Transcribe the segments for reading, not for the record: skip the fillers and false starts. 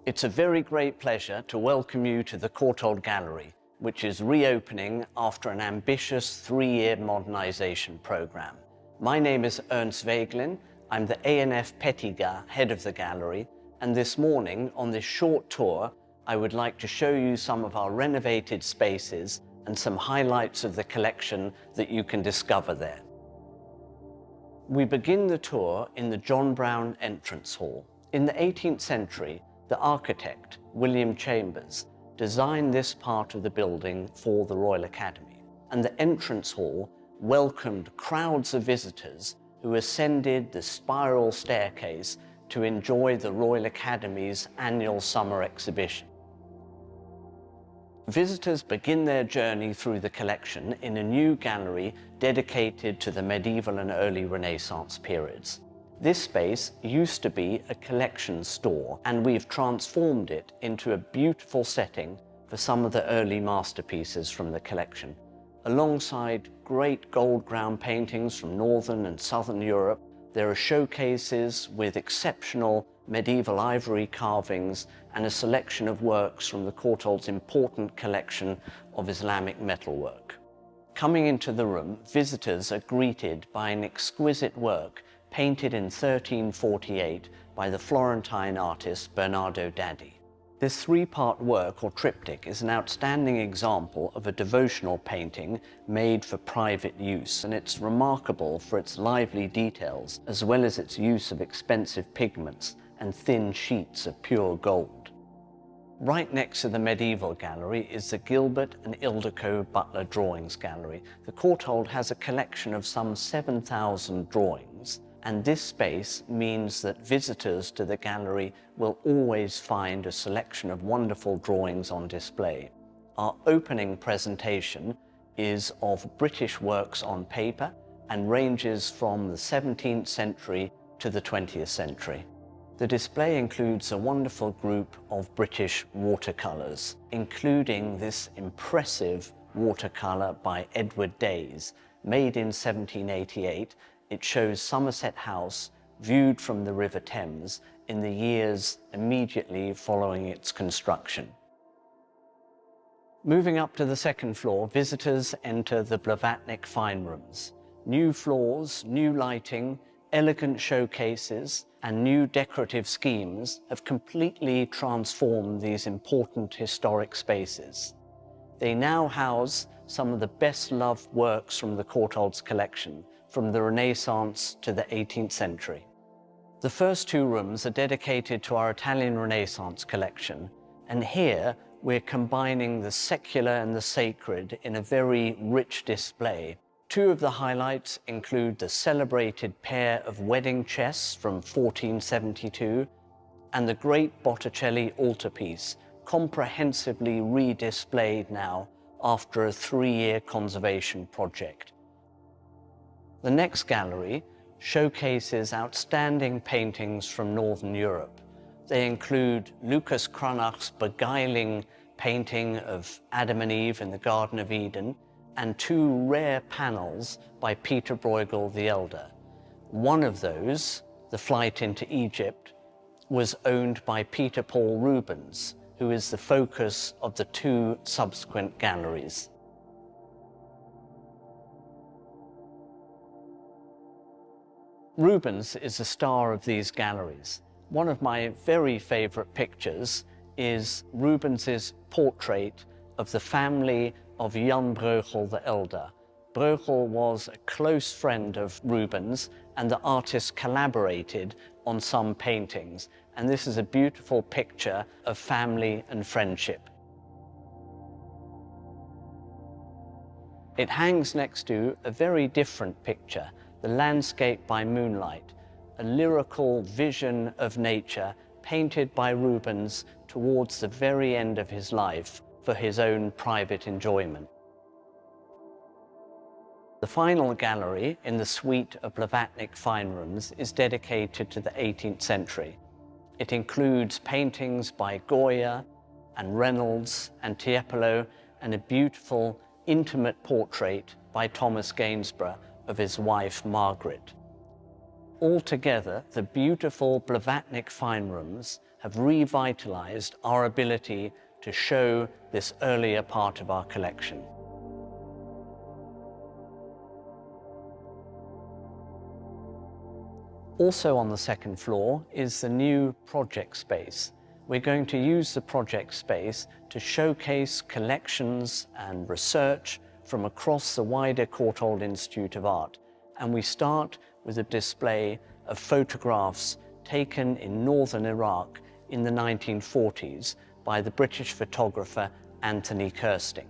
It's a very great pleasure to welcome you to the Courtauld Gallery, which is reopening after an ambitious 3-year modernisation programme. My name is Ernst Walkthrough. I'm the ANF Pettiga head of the gallery, and this morning on this short tour I would like to show you some of our renovated spaces and some highlights of the collection that you can discover there. We begin the tour in the John Brown entrance hall. In the 18th century, the architect, William Chambers, designed this part of the building for the Royal Academy, and the entrance hall welcomed crowds of visitors who ascended the spiral staircase to enjoy the Royal Academy's annual summer exhibition. Visitors begin their journey through the collection in a new gallery dedicated to the medieval and early Renaissance periods. This space used to be a collection store, and we've transformed it into a beautiful setting for some of the early masterpieces from the collection. Alongside great gold ground paintings from Northern and Southern Europe, there are showcases with exceptional medieval ivory carvings and a selection of works from the Courtauld's important collection of Islamic metalwork. Coming into the room, visitors are greeted by an exquisite work painted in 1348 by the Florentine artist Bernardo Daddi. This 3-part work, or triptych, is an outstanding example of a devotional painting made for private use, and it's remarkable for its lively details as well as its use of expensive pigments and thin sheets of pure gold. Right next to the medieval gallery is the Gilbert and Ildiko Butler Drawings Gallery. The Courtauld has a collection of some 7,000 drawings, and this space means that visitors to the gallery will always find a selection of wonderful drawings on display. Our opening presentation is of British works on paper and ranges from the 17th century to the 20th century. The display includes a wonderful group of British watercolours, including this impressive watercolour by Edward Days, made in 1788. It shows Somerset House viewed from the River Thames in the years immediately following its construction. Moving up to the second floor, visitors enter the Blavatnik fine rooms. New floors, new lighting, elegant showcases, and new decorative schemes have completely transformed these important historic spaces. They now house some of the best-loved works from the Courtauld's collection, from the Renaissance to the 18th century. The first 2 rooms are dedicated to our Italian Renaissance collection, and here we're combining the secular and the sacred in a very rich display. 2 of the highlights include the celebrated pair of wedding chests from 1472 and the great Botticelli altarpiece, comprehensively redisplayed now after a 3-year conservation project. The next gallery showcases outstanding paintings from Northern Europe. They include Lucas Cranach's beguiling painting of Adam and Eve in the Garden of Eden, and 2 rare panels by Peter Bruegel the Elder. One of those, The Flight into Egypt, was owned by Peter Paul Rubens, who is the focus of the 2 subsequent galleries. Rubens is the star of these galleries. One of my very favorite pictures is Rubens's portrait of the family of Jan Bruegel the Elder. Bruegel was a close friend of Rubens, and the artists collaborated on some paintings, and this is a beautiful picture of family and friendship. It hangs next to a very different picture, The Landscape by Moonlight, a lyrical vision of nature painted by Rubens towards the very end of his life for his own private enjoyment. The final gallery in the suite of Blavatnik fine rooms is dedicated to the 18th century. It includes paintings by Goya and Reynolds and Tiepolo, and a beautiful, intimate portrait by Thomas Gainsborough of his wife, Margaret. Altogether, the beautiful Blavatnik fine rooms have revitalized our ability to show this earlier part of our collection. Also on the second floor is the new project space. We're going to use the project space to showcase collections and research from across the wider Courtauld Institute of Art. And we start with a display of photographs taken in northern Iraq in the 1940s by the British photographer Anthony Kirsting.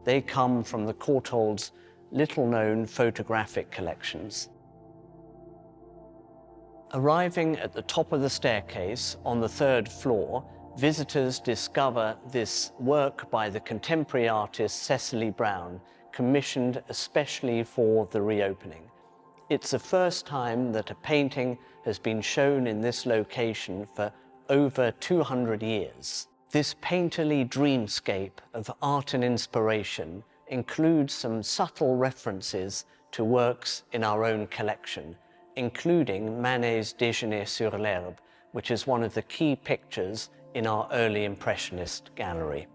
They come from the Courtauld's little-known photographic collections. Arriving at the top of the staircase on the third floor, visitors discover this work by the contemporary artist Cecily Brown, commissioned especially for the reopening. It's the first time that a painting has been shown in this location for over 200 years. This painterly dreamscape of art and inspiration includes some subtle references to works in our own collection, including Manet's Déjeuner sur l'herbe, which is one of the key pictures in our early Impressionist gallery.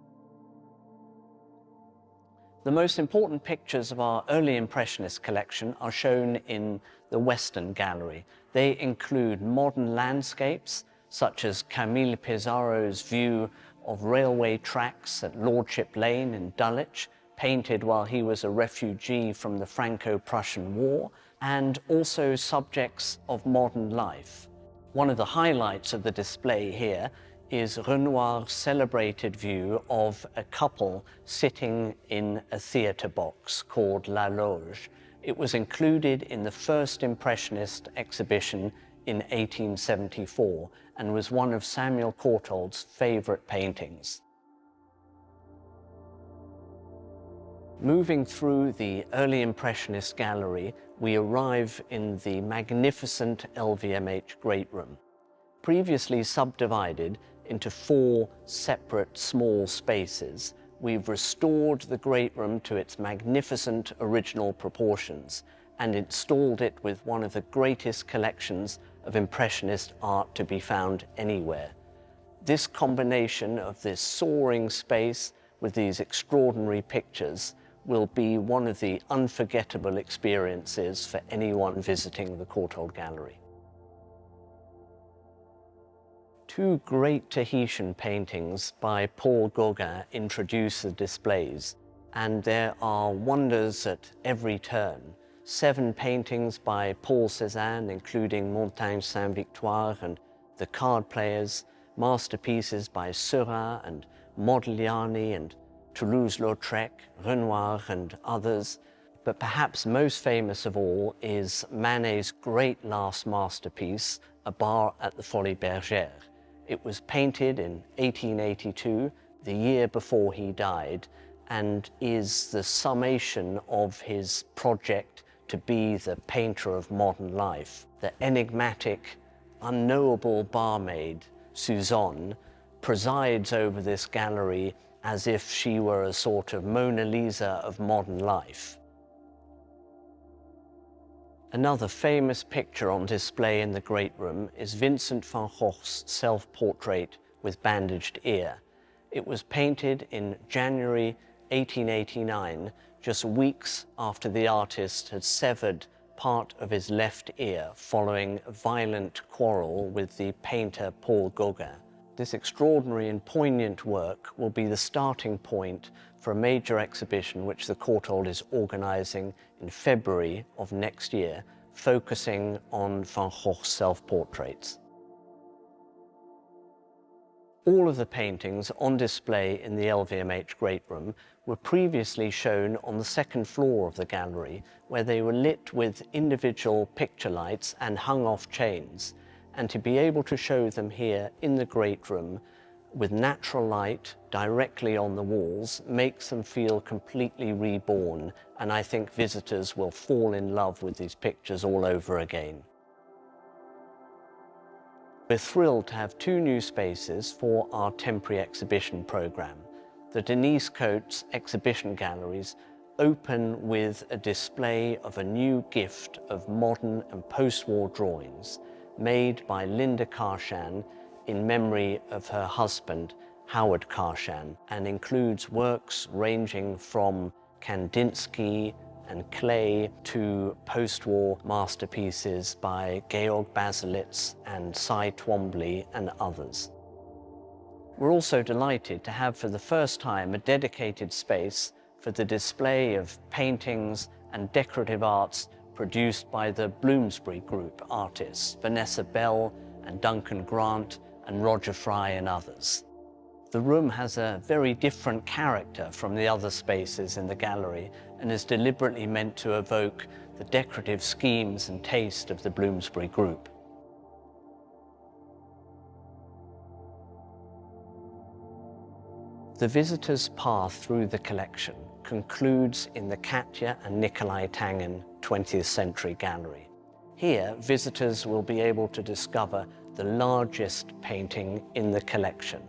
The most important pictures of our early Impressionist collection are shown in the Western Gallery. They include modern landscapes, such as Camille Pizarro's view of railway tracks at Lordship Lane in Dulwich, painted while he was a refugee from the Franco-Prussian War, and also subjects of modern life. One of the highlights of the display here is Renoir's celebrated view of a couple sitting in a theatre box called La Loge. It was included in the first Impressionist exhibition in 1874 and was one of Samuel Courtauld's favourite paintings. Moving through the early Impressionist gallery, we arrive in the magnificent LVMH Great Room. Previously subdivided into 4 separate small spaces, we've restored the Great Room to its magnificent original proportions and installed it with one of the greatest collections of Impressionist art to be found anywhere. This combination of this soaring space with these extraordinary pictures will be one of the unforgettable experiences for anyone visiting the Courtauld Gallery. 2 great Tahitian paintings by Paul Gauguin introduce the displays, and there are wonders at every turn. 7 paintings by Paul Cézanne, including Montagne Saint-Victoire and The Card Players, masterpieces by Seurat and Modigliani and Toulouse-Lautrec, Renoir and others, but perhaps most famous of all is Manet's great last masterpiece, A Bar at the Folies Bergère. It was painted in 1882, the year before he died, and is the summation of his project to be the painter of modern life. The enigmatic, unknowable barmaid, Suzanne, presides over this gallery as if she were a sort of Mona Lisa of modern life. Another famous picture on display in the Great Room is Vincent van Gogh's self-portrait with bandaged ear. It was painted in January 1889, just weeks after the artist had severed part of his left ear following a violent quarrel with the painter Paul Gauguin. This extraordinary and poignant work will be the starting point for a major exhibition which the Courtauld is organising in February of next year, focusing on Van Gogh's self-portraits. All of the paintings on display in the LVMH Great Room were previously shown on the second floor of the gallery, where they were lit with individual picture lights and hung off chains. And to be able to show them here in the Great Room with natural light directly on the walls makes them feel completely reborn, and I think visitors will fall in love with these pictures all over again. We're thrilled to have 2 new spaces for our temporary exhibition programme. The Denise Coates exhibition galleries open with a display of a new gift of modern and post-war drawings made by Linda Karshan in memory of her husband, Howard Karshan, and includes works ranging from Kandinsky and Klee to post-war masterpieces by Georg Baselitz and Cy Twombly and others. We're also delighted to have for the first time a dedicated space for the display of paintings and decorative arts produced by the Bloomsbury Group artists, Vanessa Bell and Duncan Grant and Roger Fry and others. The room has a very different character from the other spaces in the gallery and is deliberately meant to evoke the decorative schemes and taste of the Bloomsbury Group. The visitor's path through the collection concludes in the Katja and Nikolai Tangen 20th Century Gallery. Here, visitors will be able to discover the largest painting in the collection.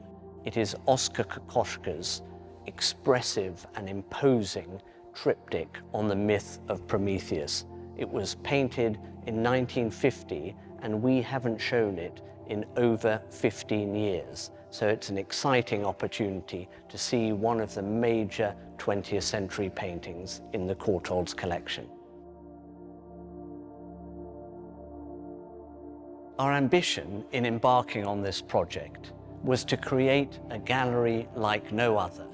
It is Oskar Kokoschka's expressive and imposing triptych on the myth of Prometheus. It was painted in 1950 and we haven't shown it in over 15 years. So it's an exciting opportunity to see one of the major 20th century paintings in the Courtauld's collection. Our ambition in embarking on this project was to create a gallery like no other,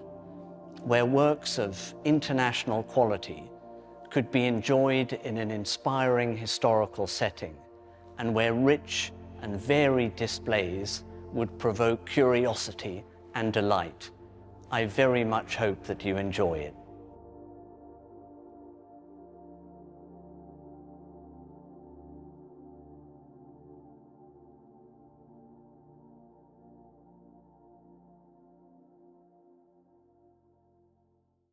where works of international quality could be enjoyed in an inspiring historical setting, and where rich and varied displays would provoke curiosity and delight. I very much hope that you enjoy it.